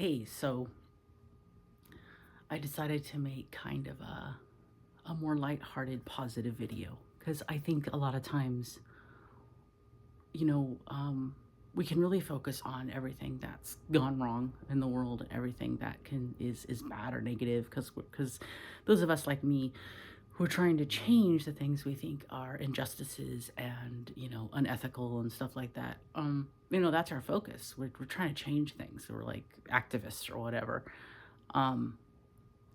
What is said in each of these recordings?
Hey, so I decided to make kind of a more lighthearted, positive video because I think a lot of times, you know, we can really focus on everything that's gone wrong in the world and everything that is bad or negative because those of us like me who are trying to change the things we think are injustices and unethical and stuff like that. That's our focus. We're trying to change things. We're like activists or whatever. Um,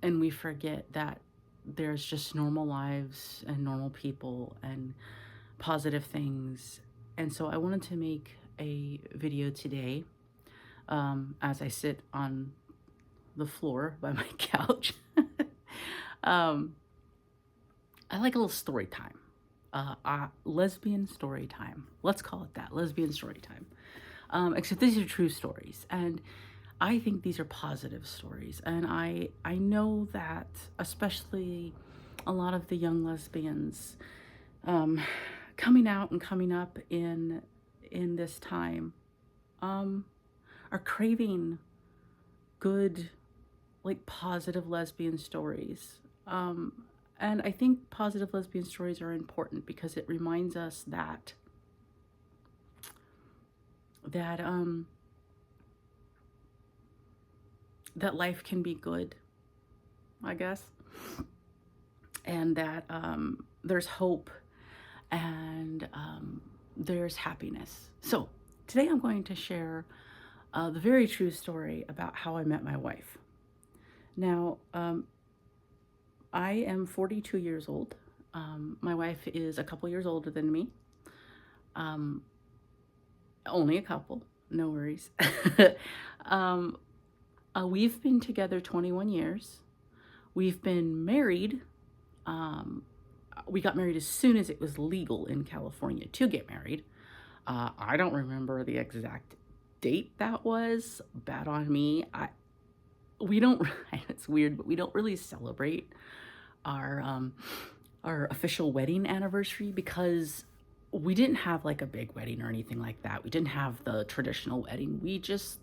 and we forget that there's just normal lives and normal people and positive things. And so I wanted to make a video today as I sit on the floor by my couch. um, I like a little story time, lesbian story time. Let's call it that, lesbian story time. Except these are true stories, and I think these are positive stories. And I know that especially a lot of the young lesbians coming out and coming up in this time are craving good, like positive lesbian stories. And I think positive lesbian stories are important because it reminds us that that life can be good, I guess, and that there's hope and there's happiness. So today I'm going to share the very true story about how I met my wife. Now, I am 42 years old. My wife is a couple years older than me. Only a couple, no worries. um, we've been together 21 years. We've been married. We got married as soon as it was legal in California to get married. I don't remember the exact date that was. Bad on me. We don't. It's weird, but we don't really celebrate our official wedding anniversary because we didn't have like a big wedding or anything like that. We didn't have the traditional wedding. We just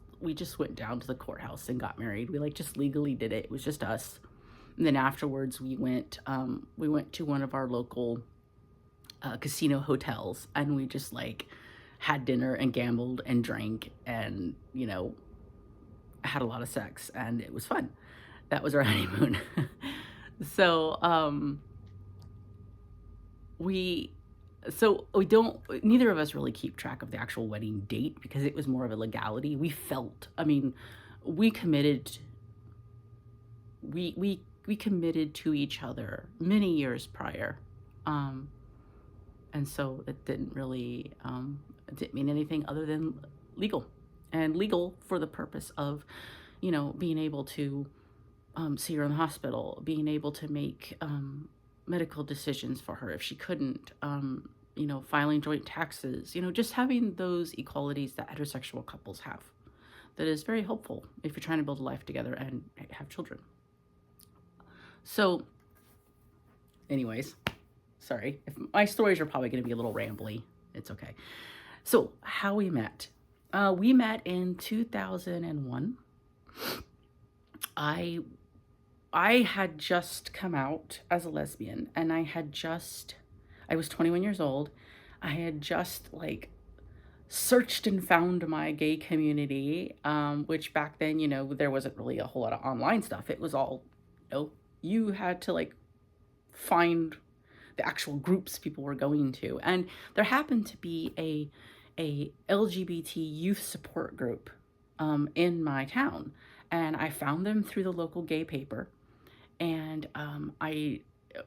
went down to the courthouse and got married. We like just legally did it. It was just us. And then afterwards we went to one of our local casino hotels, and we just like had dinner and gambled and drank and had a lot of sex, and it was fun. That was our honeymoon. So we don't, neither of us really keep track of the actual wedding date because it was more of a legality. We committed, we committed to each other many years prior. And so it didn't really, it didn't mean anything other than legal, and legal for the purpose of, being able to see her in the hospital, being able to make medical decisions for her if she couldn't, filing joint taxes, just having those equalities that heterosexual couples have. That is very helpful if you're trying to build a life together and have children. So, anyways, sorry if my stories are probably going to be a little rambly. It's okay. So, how we met. We met in 2001. I had just come out as a lesbian, and I was 21 years old. I had just like searched and found my gay community, which back then, there wasn't really a whole lot of online stuff. It was all, you had to like find the actual groups people were going to. And there happened to be a LGBT youth support group in my town. And I found them through the local gay paper. And I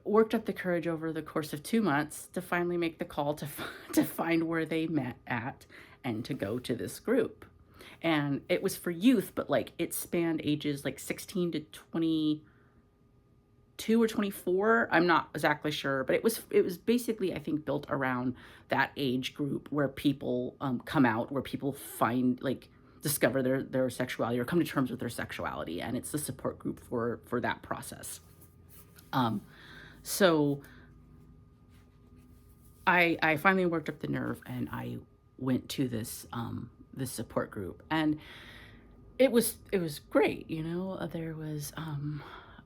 worked up the courage over the course of 2 months to finally make the call to find where they met at and to go to this group. And it was for youth, but like it spanned ages like 16 to 22 or 24. I'm not exactly sure, but it was basically, I think, built around that age group where people come out, where people find like discover their sexuality or come to terms with their sexuality, and it's the support group for that process. So I finally worked up the nerve and I went to this support group, and it was great, there was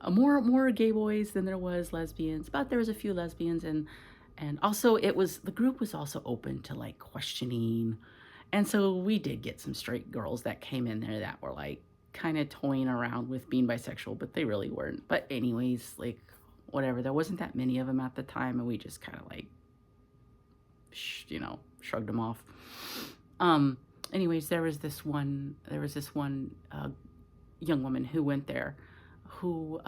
more gay boys than there was lesbians, but there was a few lesbians, and also the group was also open to like questioning. And so we did get some straight girls that came in there that were like kind of toying around with being bisexual, but they really weren't. But anyways, like whatever, there wasn't that many of them at the time, and we just kind of like shrugged them off. Anyways, there was this one young woman who went there who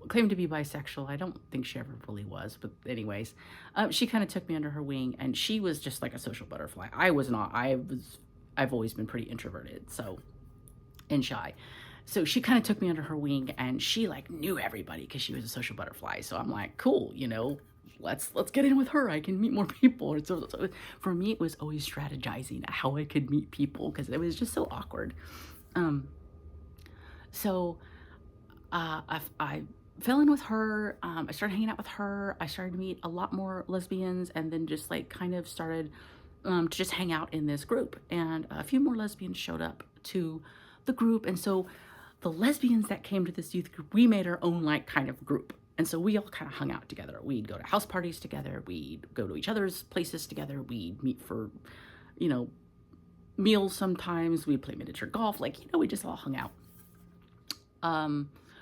claimed to be bisexual. I don't think she ever really was, but anyways, she kind of took me under her wing, and she was just like a social butterfly. I was not. I've always been pretty introverted, and shy. So she kind of took me under her wing, and she like knew everybody because she was a social butterfly. So I'm like, cool, let's get in with her. I can meet more people. And so for me, it was always strategizing how I could meet people because it was just so awkward. So I fell in with her. I started hanging out with her. I started to meet a lot more lesbians, and then just like kind of started to just hang out in this group. And a few more lesbians showed up to the group. And so the lesbians that came to this youth group, we made our own like kind of group. And so we all kind of hung out together. We'd go to house parties together. We'd go to each other's places together. We'd meet for, meals sometimes. We'd play miniature golf. Like, we just all hung out.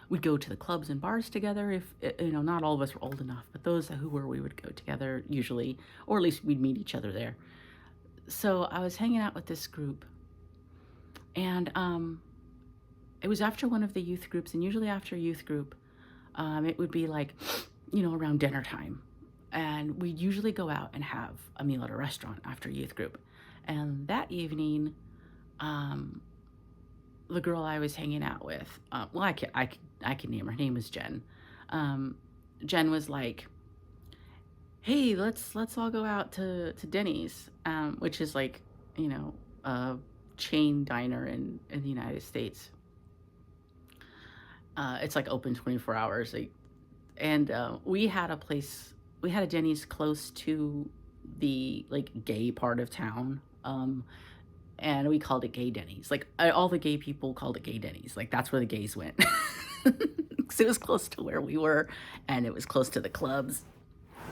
We'd go to the clubs and bars together if, not all of us were old enough, but those who were, we would go together usually, or at least we'd meet each other there. So I was hanging out with this group, and it was after one of the youth groups, and usually after a youth group, it would be like, around dinner time. And we'd usually go out and have a meal at a restaurant after a youth group. And that evening, the girl I was hanging out with, I can name her. Her name was Jen. Jen was like, hey, let's all go out to Denny's, which is like, a chain diner in the United States. It's like open 24 hours. And we had a Denny's close to the like gay part of town. And we called it Gay Denny's. Like all the gay people called it Gay Denny's. Like that's where the gays went. Because it was close to where we were, and it was close to the clubs.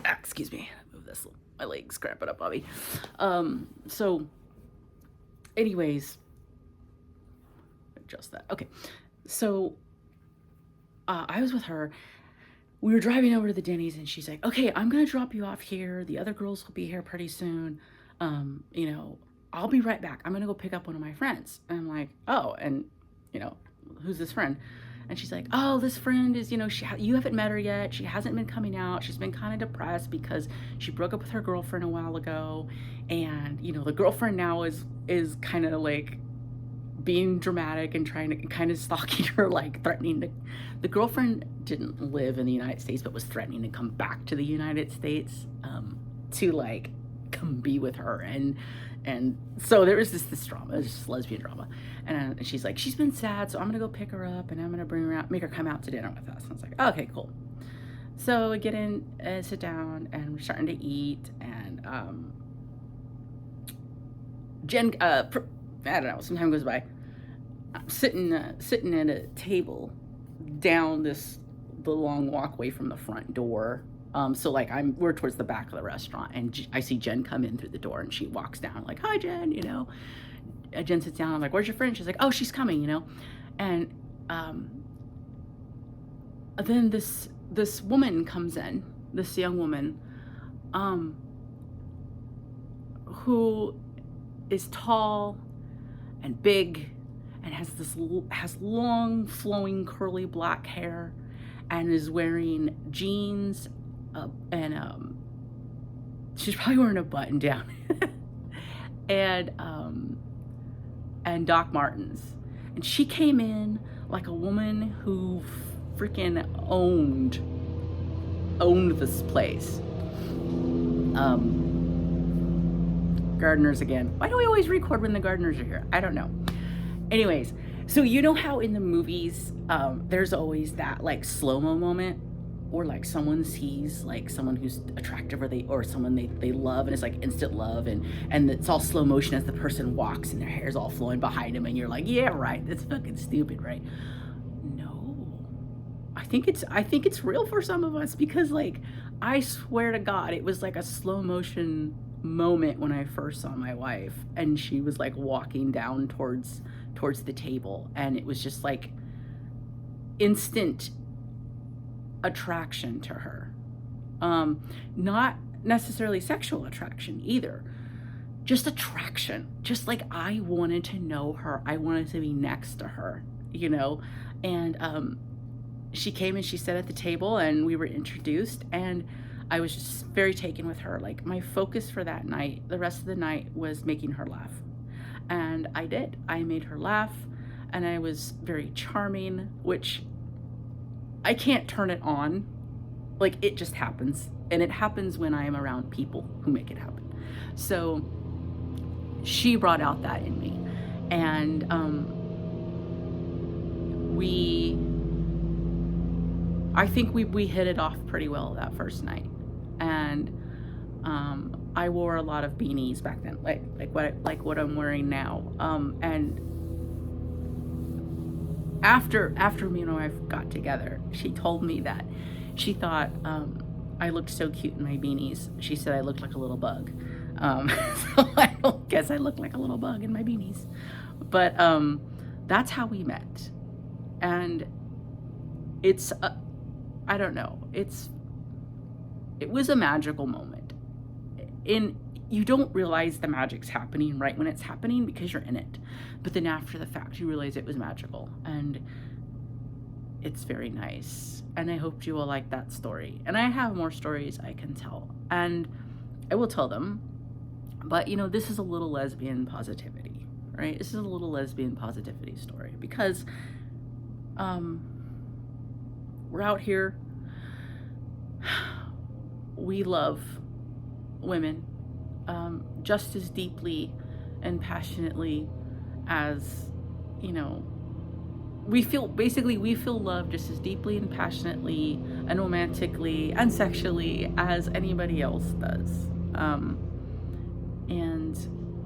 Excuse me, move this. My legs cramping up, Bobby. So, anyways, adjust that. Okay, so I was with her. We were driving over to the Denny's, and she's like, "Okay, I'm gonna drop you off here. The other girls will be here pretty soon. I'll be right back. I'm gonna go pick up one of my friends." And I'm like, "Oh, and who's this friend?" And she's like, "Oh, this friend is, you haven't met her yet. She hasn't been coming out. She's been kind of depressed because she broke up with her girlfriend a while ago. And, the girlfriend now is kind of like being dramatic and trying to kind of stalking her, like threatening to, the girlfriend didn't live in the United States, but was threatening to come back to the United States, to like come be with her. And so there was this drama, this lesbian drama. And she's like, she's been sad, so I'm going to go pick her up, and I'm going to bring her out, make her come out to dinner with us. And I was like, okay, cool. So we get in, sit down, and we're starting to eat. And Jen, I don't know, some time goes by. I'm sitting at a table down the long walkway from the front door. So like we're towards the back of the restaurant, and I see Jen come in through the door, and she walks down like, "Hi, Jen," Jen sits down. I'm like, "Where's your friend?" She's like, "Oh, she's coming," And then this woman comes in, this young woman, who is tall and big, and has long flowing curly black hair, and is wearing jeans. And she's probably wearing a button down and Doc Martens. And she came in like a woman who freaking owned this place. Gardeners again. Why do we always record when the gardeners are here? I don't know. Anyways, so how in the movies, there's always that like slow-mo moment or like someone sees like someone who's attractive, or someone they love, and it's like instant love, and it's all slow motion as the person walks and their hair's all flowing behind them, and you're like, yeah, right, that's fucking stupid, right? No, I think it's real for some of us, because like I swear to God, it was like a slow motion moment when I first saw my wife, and she was like walking down towards the table, and it was just like instant attraction to her. Not necessarily sexual attraction either, just attraction. Just like I wanted to know her, I wanted to be next to her, you know. And she came and she sat at the table, and we were introduced, and I was just very taken with her. Like my focus for that night, the rest of the night, was making her laugh. And I did. I made her laugh, and I was very charming, which I can't turn it on. Like it just happens. And it happens when I am around people who make it happen. So she brought out that in me. And I think we hit it off pretty well that first night. And I wore a lot of beanies back then, like what I'm wearing now. And after me and my wife got together, she told me that she thought I looked so cute in my beanies. She said I looked like a little bug. So I don't guess I look like a little bug in my beanies. But that's how we met. And it's I don't know, it was a magical moment. You don't realize the magic's happening right when it's happening because you're in it. But then after the fact, you realize it was magical, and it's very nice. And I hope you will like that story. And I have more stories I can tell, and I will tell them. But you know, this is a little lesbian positivity, right? This is a little lesbian positivity story, because we're out here. We love women just as deeply and passionately as, you know, we feel love just as deeply and passionately and romantically and sexually as anybody else does. And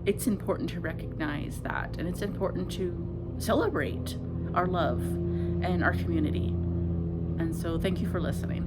it's important to recognize that, and it's important to celebrate our love and our community. And so thank you for listening.